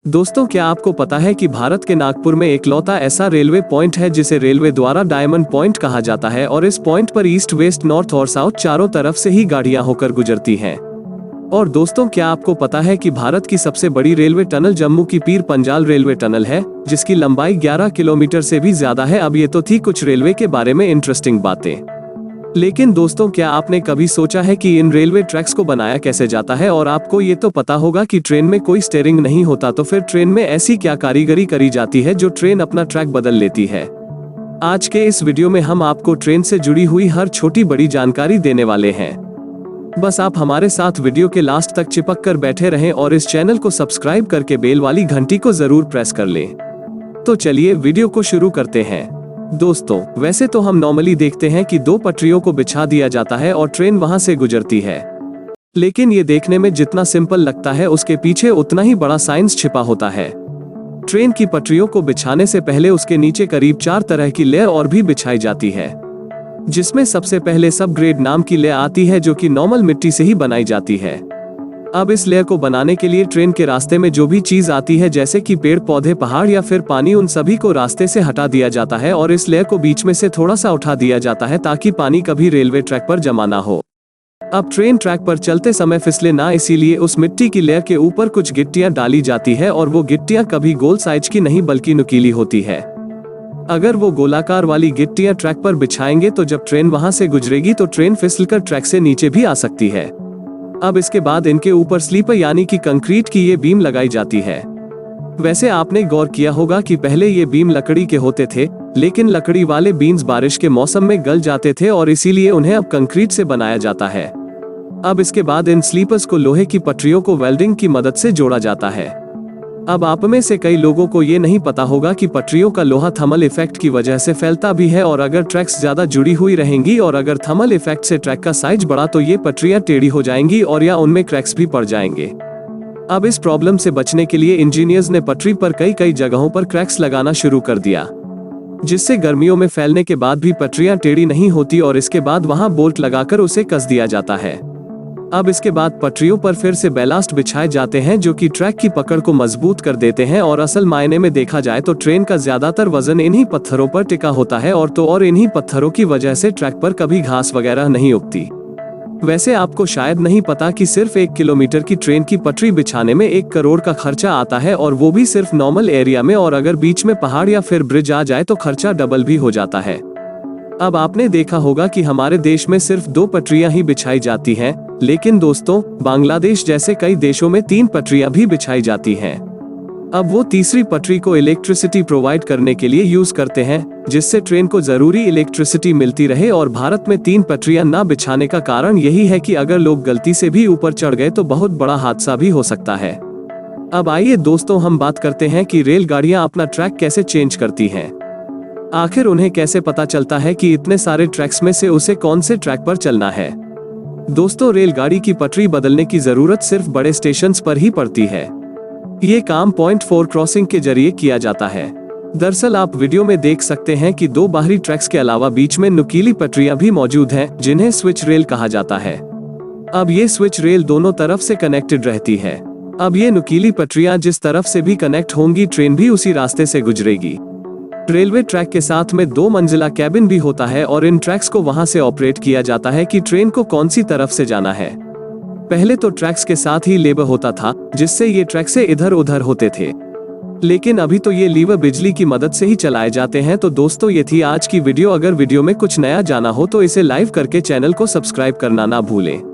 दोस्तों, क्या आपको पता है कि भारत के नागपुर में एकलौता ऐसा रेलवे पॉइंट है जिसे रेलवे द्वारा डायमंड पॉइंट कहा जाता है और इस पॉइंट पर ईस्ट, वेस्ट, नॉर्थ और साउथ चारों तरफ से ही गाड़ियां होकर गुजरती हैं। और दोस्तों, क्या आपको पता है कि भारत की सबसे बड़ी रेलवे टनल जम्मू की पीर पंजाल रेलवे टनल है, जिसकी लंबाई 11 किलोमीटर से भी ज्यादा है। अब ये तो थी कुछ रेलवे के बारे में इंटरेस्टिंग बातें, लेकिन दोस्तों, क्या आपने कभी सोचा है कि इन रेलवे ट्रैक्स को बनाया कैसे जाता है? और आपको ये तो पता होगा कि ट्रेन में कोई स्टीयरिंग नहीं होता, तो फिर ट्रेन में ऐसी क्या कारीगरी करी जाती है जो ट्रेन अपना ट्रैक बदल लेती है? आज के इस वीडियो में हम आपको ट्रेन से जुड़ी हुई हर छोटी बड़ी जानकारी देने वाले हैं। बस आप हमारे साथ वीडियो के लास्ट तक चिपक कर बैठे रहें और इस चैनल को सब्सक्राइब करके बेल वाली घंटी को जरूर प्रेस कर लें। तो चलिए वीडियो को शुरू करते हैं। दोस्तों, वैसे तो हम नॉर्मली देखते हैं कि दो पटरियों को बिछा दिया जाता है और ट्रेन वहां से गुजरती है, लेकिन ये देखने में जितना सिंपल लगता है उसके पीछे उतना ही बड़ा साइंस छिपा होता है। ट्रेन की पटरियों को बिछाने से पहले उसके नीचे करीब 4 तरह की लेयर और भी बिछाई जाती है, जिसमें सबसे पहले सब ग्रेड नाम की लेयर आती है जो कि नॉर्मल मिट्टी से ही बनाई जाती है। अब इस लेयर को बनाने के लिए ट्रेन के रास्ते में जो भी चीज आती है, जैसे कि पेड़ पौधे, पहाड़ या फिर पानी, उन सभी को रास्ते से हटा दिया जाता है और इस लेयर को बीच में से थोड़ा सा उठा दिया जाता है ताकि पानी कभी रेलवे ट्रैक पर जमा ना हो। अब ट्रेन ट्रैक पर चलते समय फिसले ना, इसीलिए उस मिट्टी की लेयर के ऊपर कुछ गिट्टियां डाली जाती है और वो गिट्टियां कभी गोल साइज की नहीं बल्कि नुकीली होती है। अगर वो गोलाकार वाली गिट्टियां ट्रैक पर बिछाएंगे तो जब ट्रेन वहां से गुजरेगी तो ट्रेन फिसलकर ट्रैक से नीचे भी आ सकती है। अब इसके बाद इनके ऊपर स्लीपर यानी कि कंक्रीट की ये बीम लगाई जाती है। वैसे आपने गौर किया होगा कि पहले ये बीम लकड़ी के होते थे, लेकिन लकड़ी वाले बीम्स बारिश के मौसम में गल जाते थे और इसीलिए उन्हें अब कंक्रीट से बनाया जाता है। अब इसके बाद इन स्लीपर्स को लोहे की पटरियों को वेल्डिंग की मदद से जोड़ा जाता है। अब आप में से कई लोगों को ये नहीं पता होगा कि पटरियों का लोहा थर्मल इफेक्ट की वजह से फैलता भी है और अगर ट्रैक्स ज्यादा जुड़ी हुई रहेंगी और अगर थर्मल इफेक्ट से ट्रैक का साइज बढ़ा तो ये पटरियां टेढ़ी हो जाएंगी और या उनमें क्रैक्स भी पड़ जाएंगे। अब इस प्रॉब्लम से बचने के लिए इंजीनियर्स ने पटरी पर कई जगहों पर क्रैक्स लगाना शुरू कर दिया, जिससे गर्मियों में फैलने के बाद भी पटरियां टेढ़ी नहीं होती और इसके बाद वहां बोल्ट लगाकर उसे कस दिया जाता है। अब इसके बाद पटरियों पर फिर से बैलास्ट बिछाए जाते हैं जो कि ट्रैक की पकड़ को मजबूत कर देते हैं और असल मायने में देखा जाए तो ट्रेन का ज्यादातर वजन इन्हीं पत्थरों पर टिका होता है और इन्हीं पत्थरों की वजह से ट्रैक पर कभी घास वगैरह नहीं उगती। वैसे आपको शायद नहीं पता कि सिर्फ 1 किलोमीटर की ट्रेन की पटरी बिछाने में 1 करोड़ का खर्चा आता है और वो भी सिर्फ नॉर्मल एरिया में, और अगर बीच में पहाड़ या फिर ब्रिज आ जाए तो खर्चा डबल भी हो जाता है। अब आपने देखा होगा कि हमारे देश में सिर्फ 2 पटरियां ही बिछाई जाती हैं, लेकिन दोस्तों, बांग्लादेश जैसे कई देशों में 3 पटरियां भी बिछाई जाती हैं। अब वो तीसरी पटरी को इलेक्ट्रिसिटी प्रोवाइड करने के लिए यूज करते हैं, जिससे ट्रेन को जरूरी इलेक्ट्रिसिटी मिलती रहे। और भारत में 3 पटरियां ना बिछाने का कारण यही है कि अगर लोग गलती से भी ऊपर चढ़ गए तो बहुत बड़ा हादसा भी हो सकता है। अब आइए दोस्तों, हम बात करते हैं कि रेलगाड़ियां अपना ट्रैक कैसे चेंज करती हैं। आखिर उन्हें कैसे पता चलता है कि इतने सारे ट्रैक्स में से उसे कौन से ट्रैक पर चलना है? दोस्तों, रेलगाड़ी की पटरी बदलने की जरूरत सिर्फ बड़े स्टेशंस पर ही पड़ती है। ये काम पॉइंट 4 क्रॉसिंग के जरिए किया जाता है। दरअसल आप वीडियो में देख सकते हैं कि 2 बाहरी ट्रैक्स के अलावा बीच में नुकीली पटरियां भी मौजूद हैं, जिन्हें स्विच रेल कहा जाता है। अब ये स्विच रेल दोनों तरफ से कनेक्टेड रहती है। अब ये नुकीली पटरियां जिस तरफ से भी कनेक्ट होंगी, ट्रेन भी उसी रास्ते से गुजरेगी। रेलवे ट्रैक के साथ में 2 मंजिला कैबिन भी होता है और इन ट्रैक्स को वहां से ऑपरेट किया जाता है कि ट्रेन को कौन सी तरफ से जाना है। पहले तो ट्रैक्स के साथ ही लीवर होता था, जिससे ये ट्रैक से इधर उधर होते थे, लेकिन अभी तो ये लीवर बिजली की मदद से ही चलाए जाते हैं। तो दोस्तों, ये थी आज की वीडियो। अगर वीडियो में कुछ नया जाना हो तो इसे लाइक करके चैनल को सब्सक्राइब करना ना भूलें।